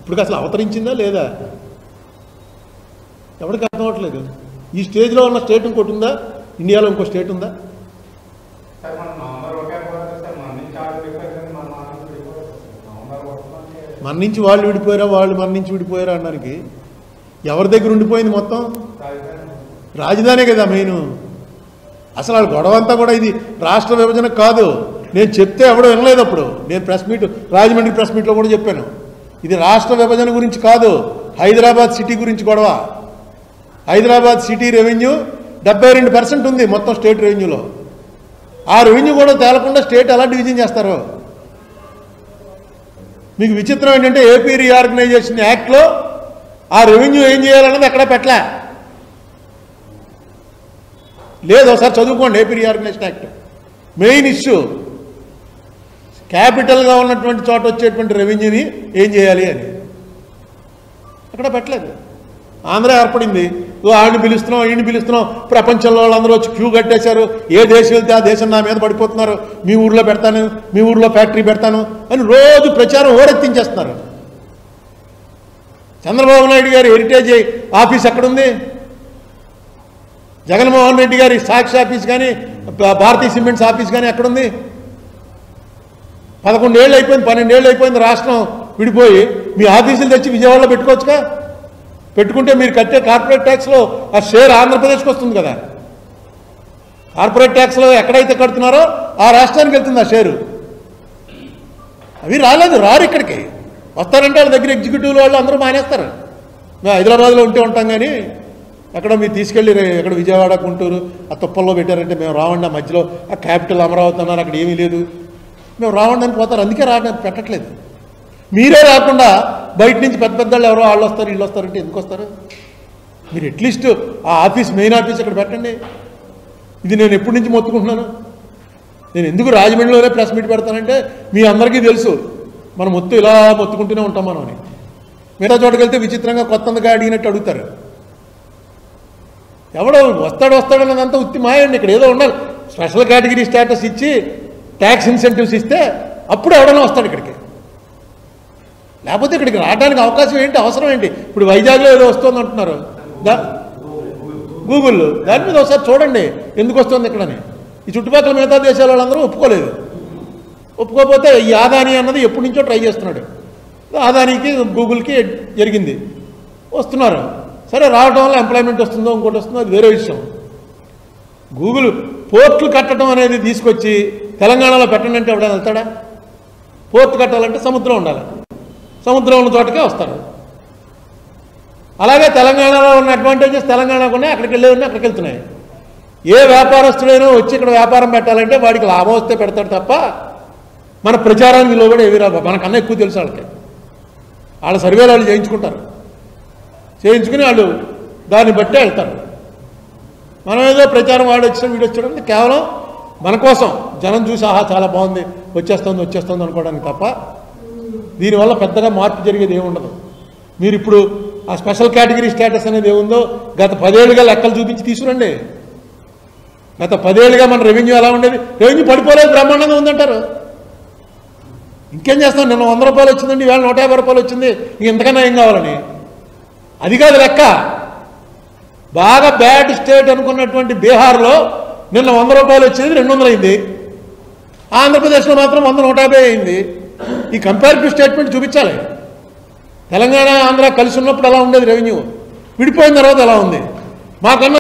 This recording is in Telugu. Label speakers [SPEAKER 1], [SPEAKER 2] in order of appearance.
[SPEAKER 1] ఇప్పుడు అసలు అవతరించిందా లేదా ఎవరికి అర్థం అవ్వట్లేదు. ఈ స్టేజ్లో ఉన్న స్టేట్ ఇంకోటి ఉందా? ఇండియాలో ఇంకో స్టేట్ ఉందా? మన నుంచి వాళ్ళు విడిపోయారా, వాళ్ళు మన నుంచి విడిపోయారా అనడానికి ఎవరి దగ్గర ఉండిపోయింది మొత్తం? రాజధానే కదా మెయిన్. అసలు వాళ్ళ గొడవ అంతా కూడా ఇది రాష్ట్ర విభజన కాదు. నేను చెప్తే ఎవడో వినలేదు. అప్పుడు నేను ప్రెస్ మీట్, రాజమండ్రి ప్రెస్ మీట్లో కూడా చెప్పాను, ఇది రాష్ట్ర విభజన గురించి కాదు, హైదరాబాద్ సిటీ గురించి గొడవ. హైదరాబాద్ సిటీ రెవెన్యూ 72% ఉంది మొత్తం స్టేట్ రెవెన్యూలో. ఆ రెవెన్యూ కూడా తేలకుండా స్టేట్ ఎలా డివిజన్ చేస్తారు? మీకు విచిత్రం ఏంటంటే ఏపీ రీఆర్గనైజేషన్ యాక్ట్లో ఆ రెవెన్యూ ఏం చేయాలన్నది ఎక్కడ పెట్టలే. లేదు, ఒకసారి చదువుకోండి AP reorganisation act. Main issue క్యాపిటల్గా ఉన్నటువంటి చోట వచ్చేటువంటి రెవెన్యూని ఏం చేయాలి అని అక్కడ పెట్టలేదు. ఆంధ్ర ఏర్పడింది, ఆడిని పిలుస్తున్నాం, ఈయన్ని పిలుస్తున్నాం, ప్రపంచంలో వాళ్ళందరూ వచ్చి క్యూ కట్టేశారు. ఏ దేశం వెళ్తే ఆ దేశం నా మీద పడిపోతున్నారు, మీ ఊర్లో పెడతాను, మీ ఊర్లో ఫ్యాక్టరీ పెడతాను అని రోజు ప్రచారం ఓరెత్తించేస్తున్నారు. చంద్రబాబు నాయుడు గారి హెరిటేజ్ ఆఫీస్ ఎక్కడుంది? జగన్మోహన్ రెడ్డి గారి సాక్షి ఆఫీస్ కానీ భారతీయ సిమెంట్స్ ఆఫీస్ కానీ ఎక్కడుంది? 11 ఏళ్ళు అయిపోయింది, 12 ఏళ్ళు అయిపోయింది రాష్ట్రం విడిపోయి. మీ ఆఫీసులు తెచ్చి విజయవాడలో పెట్టుకోవచ్చుగా. పెట్టుకుంటే మీరు కట్టే కార్పొరేట్ ట్యాక్స్లో ఆ షేర్ ఆంధ్రప్రదేశ్కి వస్తుంది కదా. కార్పొరేట్ ట్యాక్స్లో ఎక్కడైతే కడుతున్నారో ఆ రాష్ట్రానికి వెళ్తుంది ఆ షేరు. అవి రాలేదు, రారు ఇక్కడికి. వస్తారంటే వాళ్ళ దగ్గర ఎగ్జిక్యూటివ్ వాళ్ళు అందరూ మానేస్తారు. మేము హైదరాబాద్లో ఉంటే ఉంటాం కానీ ఎక్కడ మీరు తీసుకెళ్ళి ఎక్కడ విజయవాడ, గుంటూరు ఆ తుప్పల్లో పెట్టారంటే మేము రావండి. ఆ మధ్యలో ఆ క్యాపిటల్ అమరావతి అన్నారు, అక్కడ ఏమీ లేదు, మేము రావండి అని పోతారు. అందుకే పెట్టట్లేదు. మీరే రాకుండా బయట నుంచి పెద్ద పెద్దవాళ్ళు ఎవరో వాళ్ళు వస్తారు, వీళ్ళు వస్తారంటే ఎందుకు వస్తారు? మీరు అట్లీస్ట్ ఆ ఆఫీస్, మెయిన్ ఆఫీస్ ఇక్కడ పెట్టండి. ఇది నేను ఎప్పటి నుంచి మొత్తుకుంటున్నాను. నేను ఎందుకు రాజమండ్రిలోనే ప్రెస్ మీట్ పెడతానంటే మీ అందరికీ తెలుసు మనం ఇలా మొత్తుకుంటూనే ఉంటాం మనం అని. మిగతా చోటుకి వెళ్తే విచిత్రంగా కొత్తగా అడిగినట్టు అడుగుతారు. ఎవడో వస్తాడన్నదంతా ఉత్తి మాయండి. ఇక్కడ ఏదో ఉండాలి, స్పెషల్ కేటగిరీ స్టేటస్ ఇచ్చి ట్యాక్స్ ఇన్సెంటివ్స్ ఇస్తే అప్పుడు ఎవడన్నా వస్తాడు ఇక్కడికి. లేకపోతే ఇక్కడికి రావడానికి అవకాశం ఏంటి, అవసరం ఏంటి? ఇప్పుడు వైజాగ్లో ఏదో వస్తుంది అంటున్నారు గూగుల్లో, దాని మీద ఒకసారి చూడండి ఎందుకు వస్తుంది ఇక్కడని. ఈ చుట్టుపక్కల మిగతా దేశాల వాళ్ళందరూ ఒప్పుకోలేదు. ఒప్పుకోకపోతే ఈ ఆదాని అన్నది ఎప్పటి నుంచో ట్రై చేస్తున్నాడు. ఆదానికి గూగుల్కి జరిగింది, వస్తున్నారు. సరే, రావడం వల్ల ఎంప్లాయ్మెంట్ వస్తుందో ఇంకోటి వస్తుందో అది వేరే విషయం. గూగుల్ పోర్ట్లు కట్టడం అనేది తీసుకొచ్చి తెలంగాణలో పెట్టండి అంటే ఎవడైనా వెళ్తాడా? పోర్ట్ కట్టాలంటే సముద్రం ఉండాలి, సముద్రం ఉన్న చోటకే వస్తారు. అలాగే తెలంగాణలో ఉన్న అడ్వాంటేజెస్ తెలంగాణకు ఉన్నాయి, అక్కడికి వెళ్ళేవన్నీ అక్కడికి వెళ్తున్నాయి. ఏ వ్యాపారస్తుడైనా వచ్చి ఇక్కడ వ్యాపారం పెట్టాలంటే వాడికి లాభం వస్తే పెడతాడు తప్ప మన ప్రచారానికి లోబడి ఏవి రాబో. మనకన్నా ఎక్కువ తెలుసు వాళ్ళకి. వాళ్ళ సర్వేలు వాళ్ళు చేయించుకుంటారు, చేయించుకుని వాళ్ళు దాన్ని బట్టే వెళ్తారు. మనం ఏదో ప్రచారం వాడు వచ్చాడు వీడు వచ్చాడు కేవలం మన కోసం జనం చూసి ఆహా చాలా బాగుంది వచ్చేస్తుంది అనుకోవడానికి తప్ప దీనివల్ల పెద్దగా మార్పు జరిగేది ఏముండదు. మీరు ఇప్పుడు ఆ స్పెషల్ కేటగిరీ స్టేటస్ అనేది ఏముందో గత 10 ఏళ్ళుగా లెక్కలు చూపించి తీసుకురండి. గత 10 ఏళ్ళుగా మన రెవెన్యూ ఎలా ఉండేది? రెవెన్యూ పడిపోలేదు, బ్రహ్మాండంగా ఉందంటారు. ఇంకేం చేస్తాం? నిన్న 100 రూపాయలు వచ్చిందండి, ఈవేళ 150 రూపాయలు వచ్చింది, ఇంతకన్నా ఏం కావాలని. అది కాదు లెక్క. బాగా బ్యాడ్ స్టేట్ అనుకున్నటువంటి బీహార్లో నిన్న 100 రూపాయలు వచ్చేది 200 అయింది. ఆంధ్రప్రదేశ్లో మాత్రం 100, 150 అయింది. ఈ కంపారిటివ్ స్టేట్మెంట్ చూపించాలి. తెలంగాణ, ఆంధ్ర కలిసి ఉన్నప్పుడు ఎలా ఉండేది రెవెన్యూ, విడిపోయిన తర్వాత ఎలా ఉంది? మాకన్నా